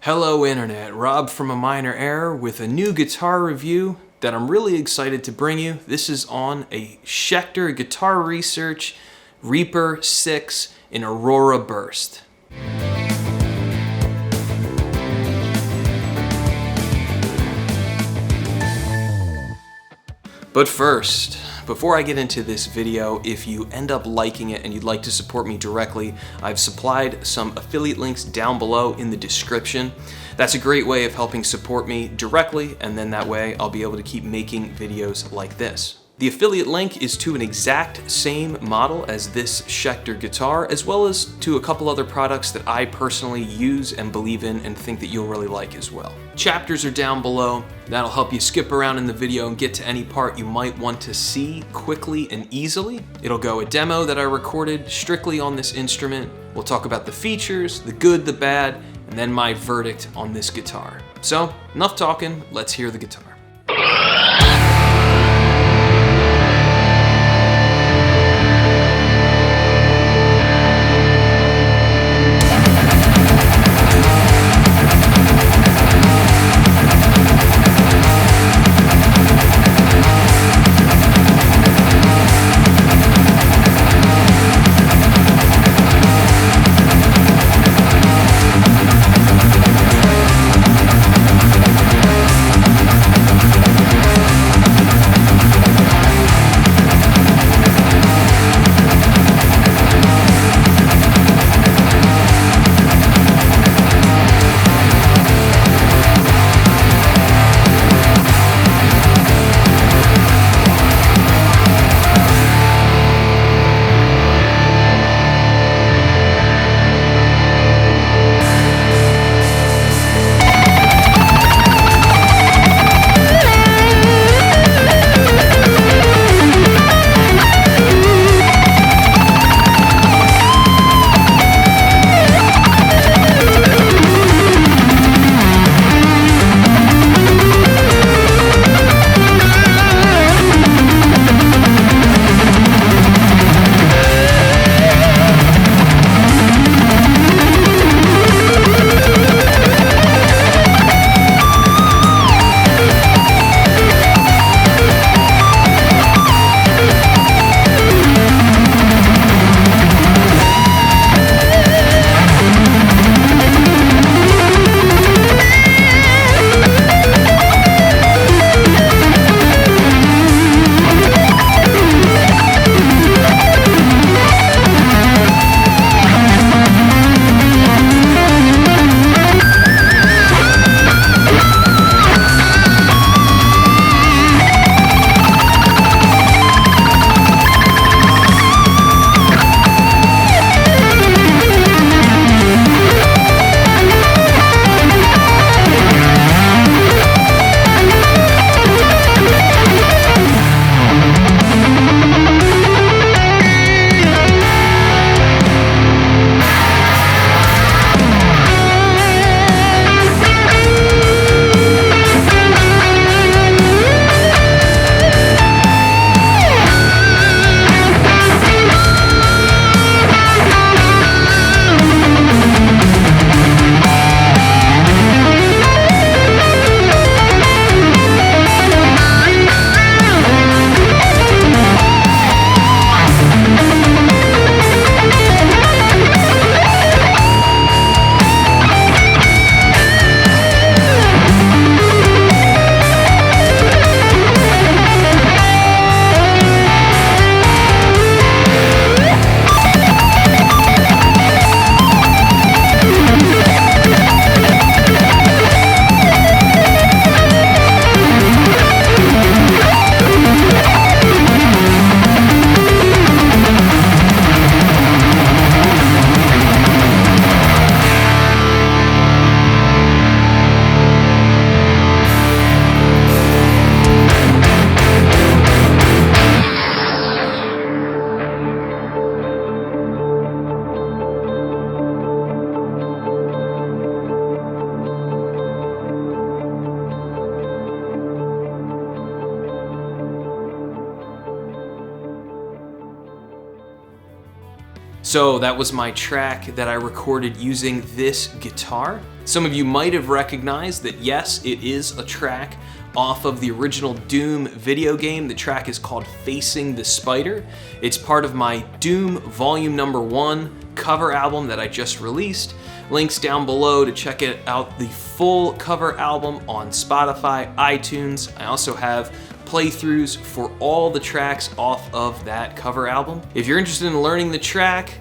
Hello Internet, Rob from A Minor Error with a new guitar review that I'm really excited to bring you. This is on a Schecter Guitar Research Reaper 6 in Aurora Burst. But first, before I get into this video, if you end up liking it and you'd like to support me directly, I've supplied some affiliate links down below in the description. That's a great way of helping support me directly, and then that way I'll be able to keep making videos like this. The affiliate link is to an exact same model as this Schecter guitar, as well as to a couple other products that I personally use and believe in and think that you'll really like as well. Chapters are down below. That'll help you skip around in the video and get to any part you might want to see quickly and easily. It'll go a demo that I recorded strictly on this instrument. We'll talk about the features, the good, the bad, and then my verdict on this guitar. So, enough talking, let's hear the guitar. So that was my track that I recorded using this guitar. Some of you might have recognized that yes, it is a track off of the original Doom video game. The track is called Facing the Spider. It's part of my Doom Volume Number 1 cover album that I just released. Links down below to check it out, the full cover album on Spotify, iTunes. I also have playthroughs for all the tracks off of that cover album. If you're interested in learning the track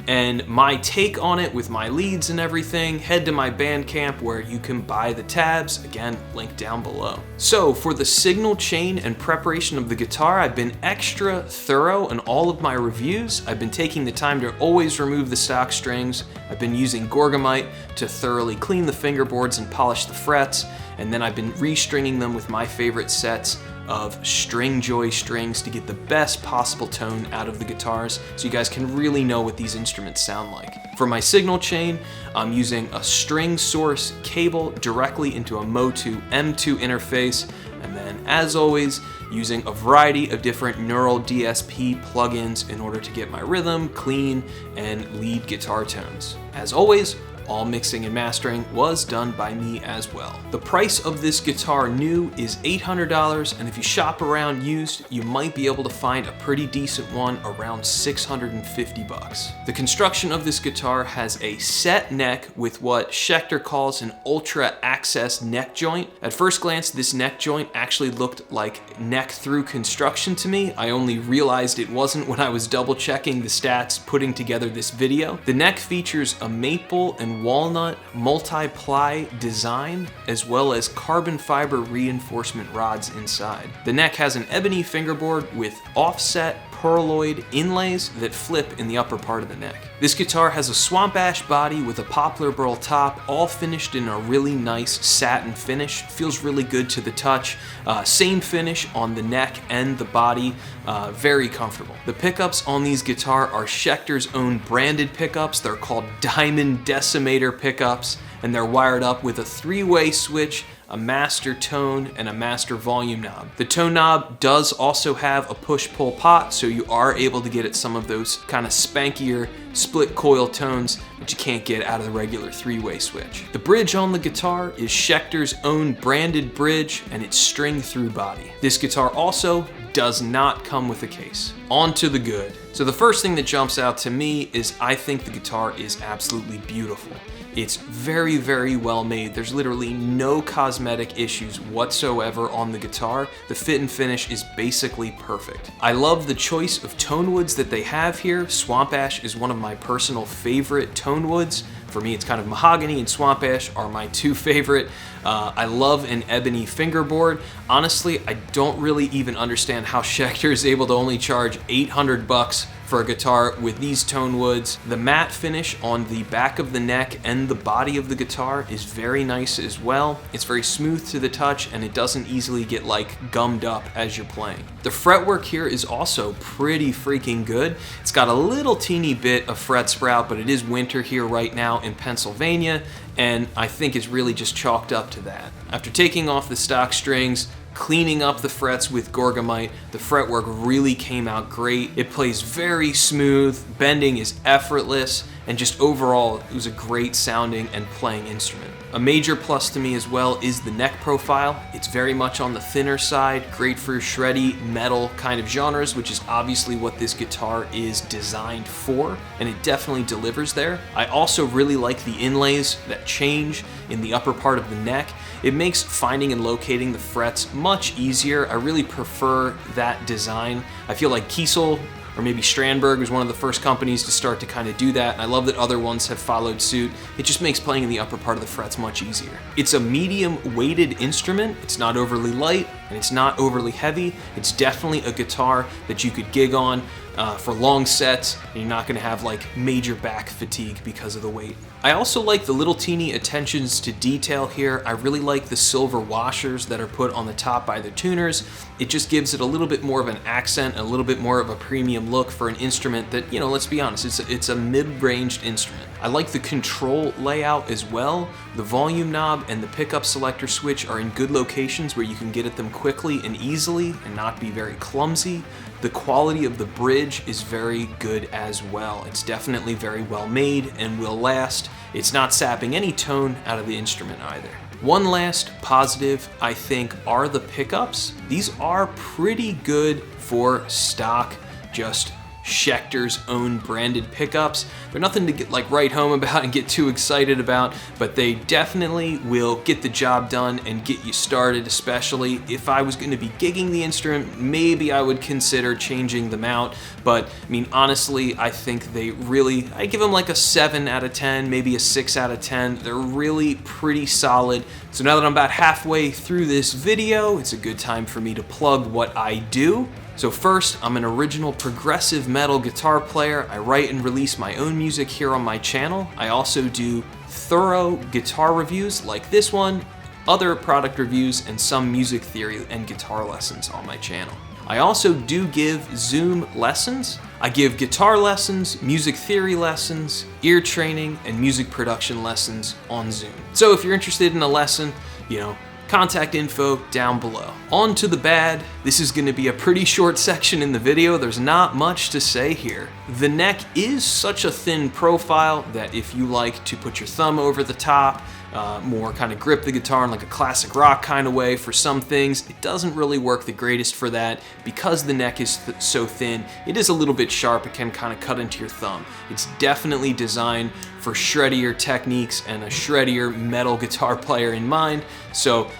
and my take on it with my leads and everything, head to my Bandcamp where you can buy the tabs. Again, link down below. So for the signal chain and preparation of the guitar, I've been extra thorough in all of my reviews. I've been taking the time to always remove the stock strings. I've been using Gorgamite to thoroughly clean the fingerboards and polish the frets. And then I've been restringing them with my favorite sets of Stringjoy strings to get the best possible tone out of the guitars so you guys can really know what these instruments sound like. For my signal chain, I'm using a string source cable directly into a Motu M2 interface, and then as always, using a variety of different neural DSP plugins in order to get my rhythm, clean, and lead guitar tones. As always, all mixing and mastering was done by me as well. The price of this guitar new is $800, and if you shop around used, you might be able to find a pretty decent one around 650 bucks. The construction of this guitar has a set neck with what Schecter calls an ultra access neck joint. At first glance, this neck joint actually looked like neck through construction to me. I only realized it wasn't when I was double checking the stats putting together this video. The neck features a maple and walnut multi-ply design, as well as carbon fiber reinforcement rods inside. The neck has an ebony fingerboard with offset pearloid inlays that flip in the upper part of the neck. This guitar has a swamp ash body with a poplar burl top, all finished in a really nice satin finish. Feels really good to the touch. Same finish on the neck and the body, very comfortable. The pickups on these guitar are Schecter's own branded pickups. They're called Diamond Decimator pickups, and they're wired up with a 3-way switch, a master tone, and a master volume knob. The tone knob does also have a push-pull pot, so you are able to get at some of those kind of spankier split coil tones that you can't get out of the regular 3-way switch. The bridge on the guitar is Schecter's own branded bridge, and it's string through body. This guitar also does not come with a case. On to the good. So the first thing that jumps out to me is I think the guitar is absolutely beautiful. It's very, very well made. There's literally no cosmetic issues whatsoever on the guitar. The fit and finish is basically perfect. I love the choice of Tonewoods that they have here. Swamp Ash is one of my personal favorite Tonewoods. For me, it's kind of mahogany and swamp ash are my two favorite. I love an ebony fingerboard. Honestly, I don't really even understand how Schecter is able to only charge 800 bucks for a guitar with these Tonewoods. The matte finish on the back of the neck and the body of the guitar is very nice as well. It's very smooth to the touch, and it doesn't easily get like gummed up as you're playing. The fretwork here is also pretty freaking good. It's got a little teeny bit of fret sprout, but it is winter here right now in Pennsylvania, and I think it's really just chalked up to that. After taking off the stock strings, cleaning up the frets with Gorgamite, the fretwork really came out great. It plays very smooth, bending is effortless, and just overall, it was a great sounding and playing instrument. A major plus to me as well is the neck profile. It's very much on the thinner side, great for shreddy metal kind of genres, which is obviously what this guitar is designed for, and it definitely delivers there. I also really like the inlays that change in the upper part of the neck. It makes finding and locating the frets much easier. I really prefer that design. I feel like Kiesel or maybe Strandberg was one of the first companies to start to kind of do that, and I love that other ones have followed suit. It just makes playing in the upper part of the frets much easier. It's a medium weighted instrument. It's not overly light and it's not overly heavy. It's definitely a guitar that you could gig on for long sets, and you're not going to have like major back fatigue because of the weight. I also like the little teeny attentions to detail here. I really like the silver washers that are put on the top by the tuners. It just gives it a little bit more of an accent, a little bit more of a premium look for an instrument that, you know, let's be honest, it's a mid-ranged instrument. I like the control layout as well. The volume knob and the pickup selector switch are in good locations where you can get at them quickly and easily and not be very clumsy. The quality of the bridge is very good as well. It's definitely very well made and will last. It's not sapping any tone out of the instrument either. One last positive, I think, are the pickups. These are pretty good for stock, just Schecter's own branded pickups. They're nothing to get write home about and get too excited about, but they definitely will get the job done and get you started, especially if I was going to be gigging the instrument, maybe I would consider changing them out. But I mean, honestly, I think I give them like a 7 out of 10, maybe a 6 out of 10. They're really pretty solid. So now that I'm about halfway through this video, it's a good time for me to plug what I do. So first, I'm an original progressive metal guitar player. I write and release my own music here on my channel. I also do thorough guitar reviews like this one, other product reviews, and some music theory and guitar lessons on my channel. I also do give Zoom lessons. I give guitar lessons, music theory lessons, ear training, and music production lessons on Zoom. So if you're interested in a lesson, contact info down below. On to the bad. This is going to be a pretty short section in the video. There's not much to say here. The neck is such a thin profile that if you like to put your thumb over the top, more kind of grip the guitar in like a classic rock kind of way for some things, it doesn't really work the greatest for that. Because the neck is so thin, it is a little bit sharp. It can kind of cut into your thumb. It's definitely designed for shreddier techniques and a shreddier metal guitar player in mind. So,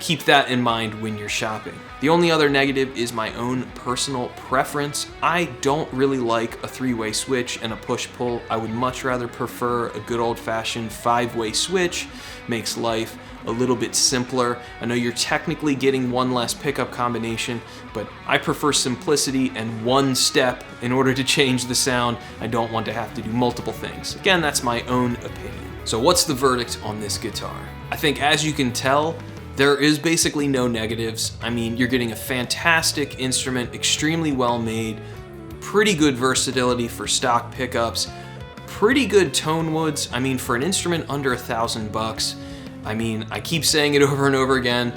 keep that in mind when you're shopping. The only other negative is my own personal preference. I don't really like a 3-way switch and a push-pull. I would much rather prefer a good old-fashioned 5-way switch. Makes life a little bit simpler. I know you're technically getting one less pickup combination, but I prefer simplicity and one step in order to change the sound. I don't want to have to do multiple things. Again, that's my own opinion. So what's the verdict on this guitar? I think, as you can tell, there is basically no negatives. I mean, you're getting a fantastic instrument, extremely well made, pretty good versatility for stock pickups, pretty good Tonewoods. I mean, for an instrument under $1,000, I mean, I keep saying it over and over again.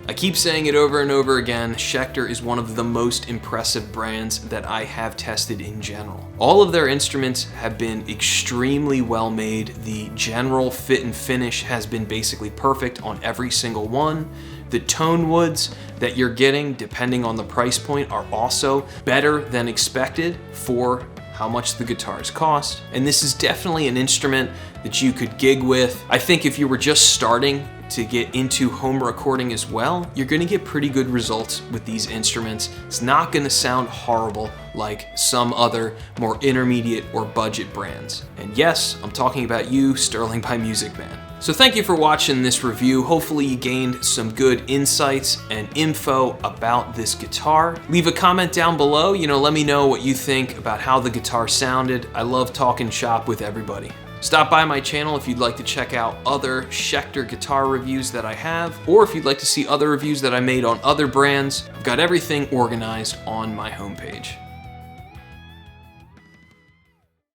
Schecter is one of the most impressive brands that I have tested in general. All of their instruments have been extremely well made. The general fit and finish has been basically perfect on every single one. The Tonewoods that you're getting, depending on the price point, are also better than expected for how much the guitars cost. And this is definitely an instrument that you could gig with. I think if you were just starting to get into home recording as well, you're gonna get pretty good results with these instruments. It's not gonna sound horrible like some other more intermediate or budget brands. And yes, I'm talking about you, Sterling by Music Man. So thank you for watching this review. Hopefully you gained some good insights and info about this guitar. Leave a comment down below, let me know what you think about how the guitar sounded. I love talking shop with everybody. Stop by my channel if you'd like to check out other Schecter guitar reviews that I have, or if you'd like to see other reviews that I made on other brands. I've got everything organized on my homepage.